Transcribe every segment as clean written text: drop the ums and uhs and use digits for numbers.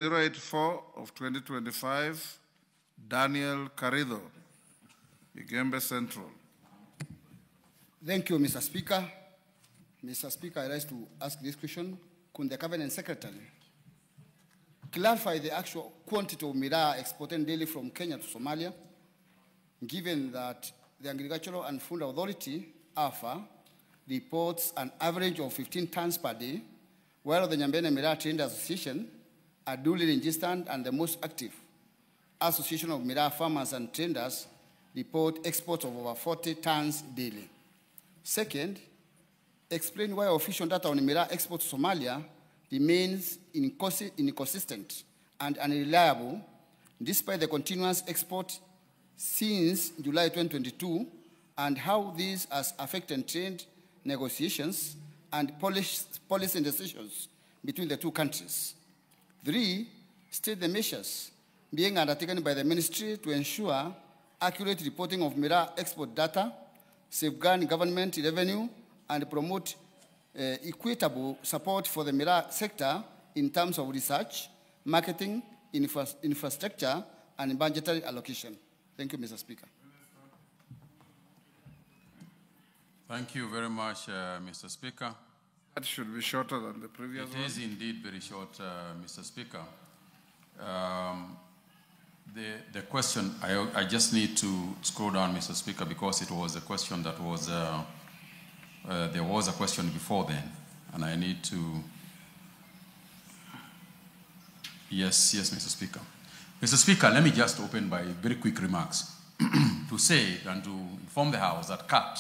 084 of 2025, Daniel Carrido, Igembe Central. Thank you, Mr. Speaker. Mr. Speaker, I rise to ask this question. Could the Cabinet Secretary clarify the actual quantity of Miraa exported daily from Kenya to Somalia, given that the Agricultural and Food Authority, AFA, reports an average of 15 tons per day, while the Nyambene Miraa Trade Association, a duly registered and the most active association of Miraa farmers and traders, report exports of over 40 tons daily. Second, explain why official data on Miraa export to Somalia remains inconsistent and unreliable despite the continuous export since July 2022, and how this has affected trade negotiations and policy decisions between the two countries. 3, state the measures being undertaken by the ministry to ensure accurate reporting of Miraa export data, safeguard government revenue, and promote equitable support for the Miraa sector in terms of research, marketing, infrastructure, and budgetary allocation. Thank you, Mr. Speaker. Thank you very much, Mr. Speaker. That should be shorter than the previous one. It is indeed very short, Mr. Speaker. The question, I just need to scroll down, Mr. Speaker, because it was a question that was, there was a question before then, and I need to, yes, Mr. Speaker. Mr. Speaker, let me just open by very quick remarks to say and to inform the House that khat,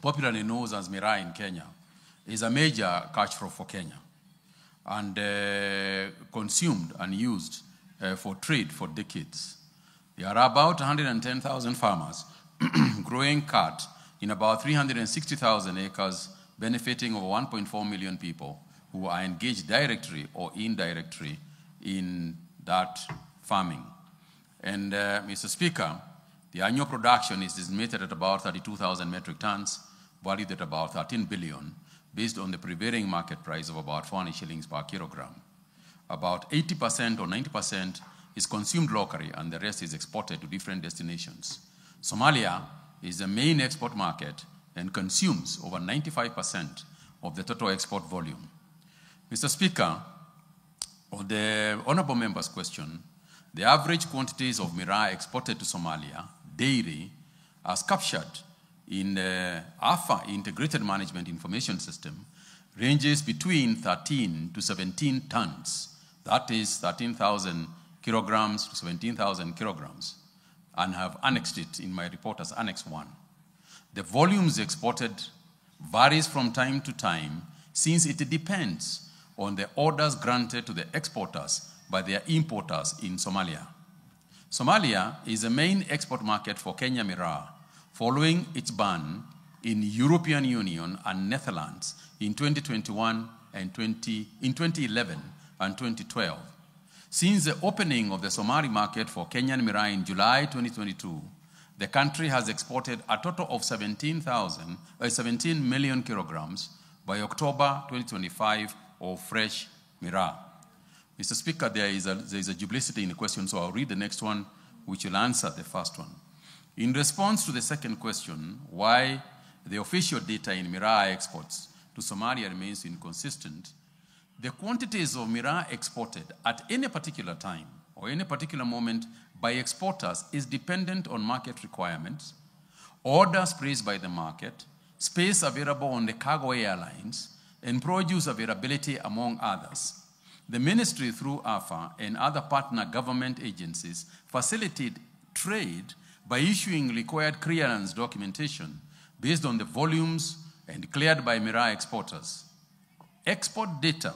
popularly known as Miraa in Kenya, is a major catch crop for Kenya and consumed and used for trade for decades. There are about 110,000 farmers growing khat in about 360,000 acres, benefiting over 1.4 million people who are engaged directly or indirectly in that farming. And Mr. Speaker, the annual production is estimated at about 32,000 metric tons, valued at about 13 billion, based on the prevailing market price of about 400 shillings per kilogram. About 80% or 90% is consumed locally, and the rest is exported to different destinations. Somalia is the main export market and consumes over 95% of the total export volume. Mr. Speaker, on the honorable member's question, the average quantities of Miraa exported to Somalia daily, as captured in the AFA Integrated Management Information System, ranges between 13 to 17 tons. That is 13,000 kilograms to 17,000 kilograms, and have annexed it in my report as Annex 1. The volumes exported varies from time to time, since it depends on the orders granted to the exporters by their importers in Somalia. Somalia is the main export market for Kenya Miraa, following its ban in European Union and Netherlands in 2021 and 2011 and 2012. Since the opening of the Somali market for Kenyan Miraa in July 2022, the country has exported a total of 17 million kilograms by October 2025 of fresh Miraa. Mr. Speaker, there is a duplicity in the question, so I'll read the next one, which will answer the first one. In response to the second question, why the official data in Miraa exports to Somalia remains inconsistent, the quantities of Miraa exported at any particular time or any particular moment by exporters is dependent on market requirements, orders placed by the market, space available on the cargo airlines, and produce availability, among others. The ministry, through AFA and other partner government agencies, facilitate trade by issuing required clearance documentation based on the volumes and cleared by Miraa exporters. Export data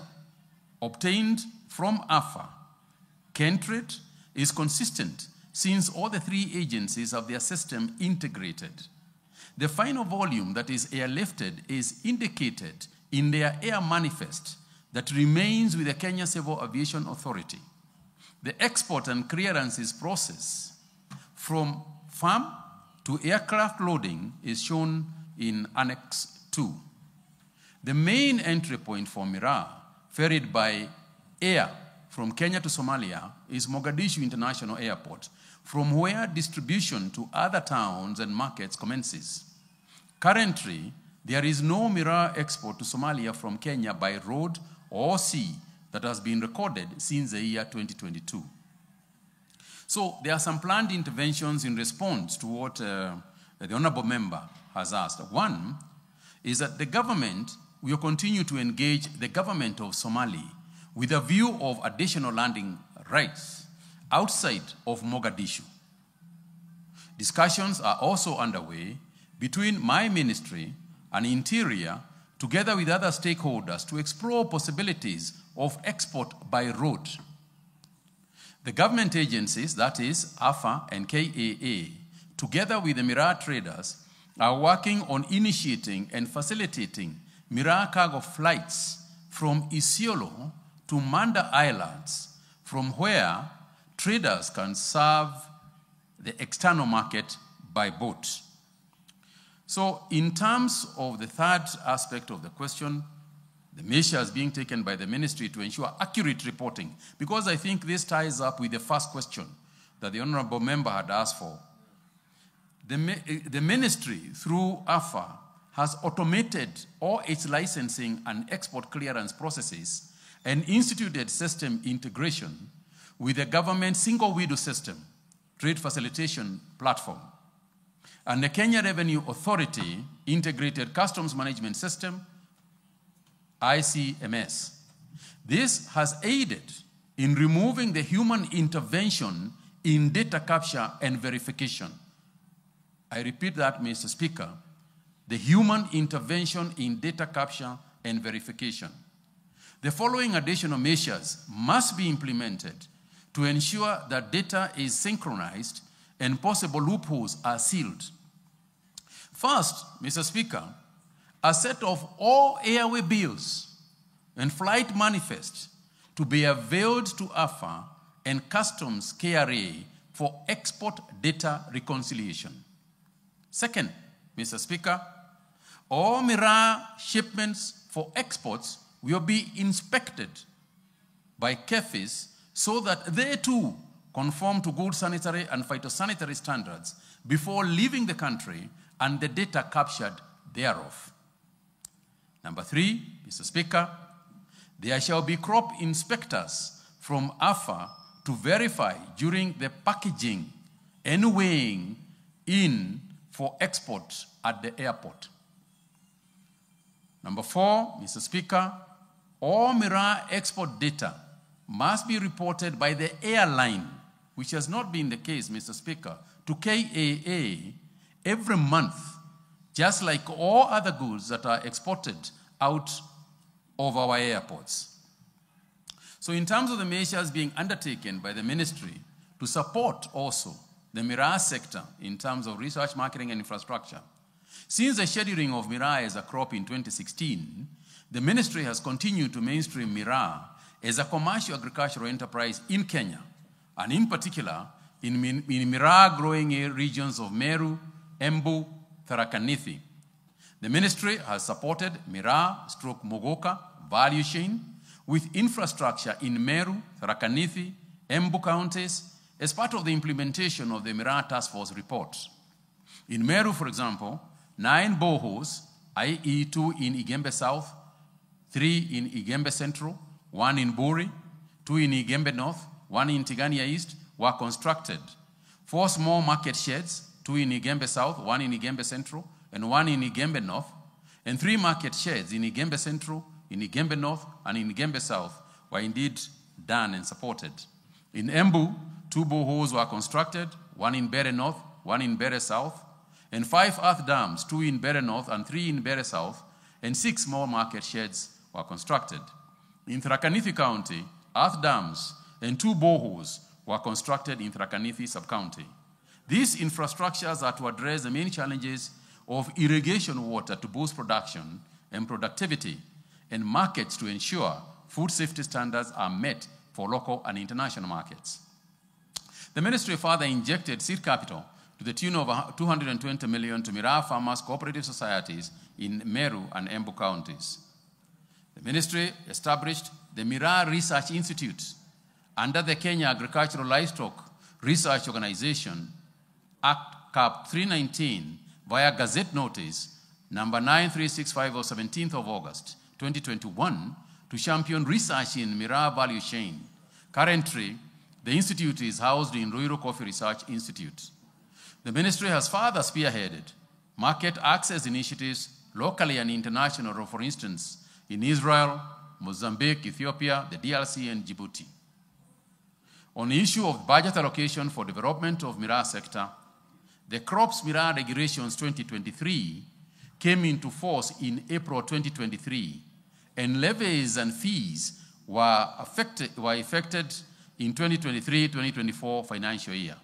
obtained from AFA, KenTrade, is consistent since all the three agencies have their system integrated. The final volume that is airlifted is indicated in their air manifest that remains with the Kenya Civil Aviation Authority. The export and clearances process from farm to aircraft loading is shown in Annex 2. The main entry point for Miraa, ferried by air from Kenya to Somalia is Mogadishu International Airport, from where distribution to other towns and markets commences. Currently, there is no Miraa export to Somalia from Kenya by road or sea that has been recorded since the year 2022. So there are some planned interventions in response to what the Honorable Member has asked. One is that the government will continue to engage the government of Somalia with a view of additional landing rights outside of Mogadishu. Discussions are also underway between my ministry and Interior, together with other stakeholders, to explore possibilities of export by road. The government agencies, that is AFA and KAA, together with the Miraa traders, are working on initiating and facilitating Miraa cargo flights from Isiolo to Manda Islands, from where traders can serve the external market by boat. So in terms of the third aspect of the question, the measures being taken by the ministry to ensure accurate reporting, because I think this ties up with the first question that the Honorable Member had asked for. The ministry, through AFA, has automated all its licensing and export clearance processes and instituted system integration with the government single window system, trade facilitation platform, and the Kenya Revenue Authority Integrated Customs Management System, ICMS. This has aided in removing the human intervention in data capture and verification. I repeat that, Mr. Speaker, the human intervention in data capture and verification. The following additional measures must be implemented to ensure that data is synchronized and possible loopholes are sealed. First, Mr. Speaker, a set of all airway bills and flight manifests to be availed to AFA and Customs KRA for export data reconciliation. Second, Mr. Speaker, all Miraa shipments for exports will be inspected by KShs so that they too conform to good sanitary and phytosanitary standards before leaving the country and the data captured thereof. Number three, Mr. Speaker, there shall be crop inspectors from AFA to verify during the packaging and weighing in for export at the airport. Number four, Mr. Speaker, all Miraa export data must be reported by the airline, which has not been the case, Mr. Speaker, to KAA every month, just like all other goods that are exported out of our airports. So in terms of the measures being undertaken by the ministry to support also the Miraa sector in terms of research, marketing, and infrastructure, since the scheduling of Miraa as a crop in 2016, the ministry has continued to mainstream Miraa as a commercial agricultural enterprise in Kenya, and in particular in Miraa growing regions of Meru, Embu, Tharaka Nithi. The ministry has supported Miraa/Mogoka value chain with infrastructure in Meru, Tharaka Nithi, Embu counties as part of the implementation of the Miraa Task Force report. In Meru, for example, 9 boreholes, i.e. 2 in 𝐼𝐸𝐵e South, 3 in 𝐼𝐸𝐵e Central, 1 in Buri, 2 in 𝐼𝐸𝐵e North, 1 in Tigania East, were constructed. 4 small market sheds, 2 in 𝐼𝐸𝐵e South, 1 in 𝐼𝐸𝐵e Central, and 1 in 𝐼𝐸𝐵e North, and 3 market sheds in 𝐼𝐸𝐵e Central, in 𝐼𝐸𝐵e North, and in 𝐼𝐸𝐵e South were indeed done and supported. In Embu, 2 boreholes were constructed, 1 in Bere North, 1 in Bere South, and 5 earth dams, 2 in Bere North and 3 in Bere South, and 6 small market sheds were constructed. In Tharaka Nithi County, earth dams and 2 boreholes were constructed in Tharaka Nithi sub-county. These infrastructures are to address the main challenges of irrigation water to boost production and productivity, and markets to ensure food safety standards are met for local and international markets. The ministry further injected seed capital to the tune of 220 million to Miraa farmers' cooperative societies in Meru and Embu counties. The ministry established the Miraa Research Institute under the Kenya Agricultural Livestock Research Organization, Act Cap 319, via Gazette Notice number 9365 of 17th of August 2021, to champion research in Miraa value chain. Currently, the institute is housed in Ruiru Coffee Research Institute. The ministry has further spearheaded market access initiatives locally and internationally, for instance, in Israel, Mozambique, Ethiopia, the DRC, and Djibouti. On the issue of budget allocation for development of Miraa sector, the Crops Miraa Regulations 2023 came into force in April 2023, and levies and fees were effected in 2023-2024 financial year.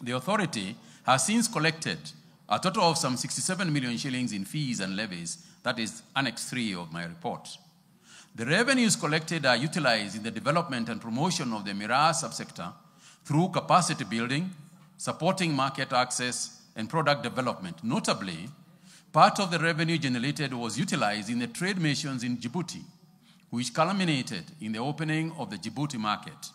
The authority has since collected a total of some 67 million shillings in fees and levies. That is Annex 3 of my report. The revenues collected are utilized in the development and promotion of the Miraa subsector through capacity building, supporting market access, and product development. Notably, part of the revenue generated was utilized in the trade missions in Djibouti, which culminated in the opening of the Djibouti market.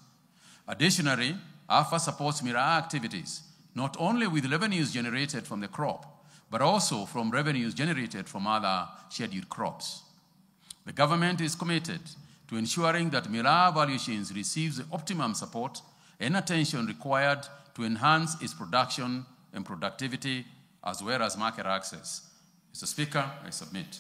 Additionally, AFA supports Miraa activities, not only with revenues generated from the crop, but also from revenues generated from other scheduled crops. The government is committed to ensuring that Miraa value chains receives the optimum support and attention required to enhance its production and productivity, as well as market access. Mr. Speaker, I submit.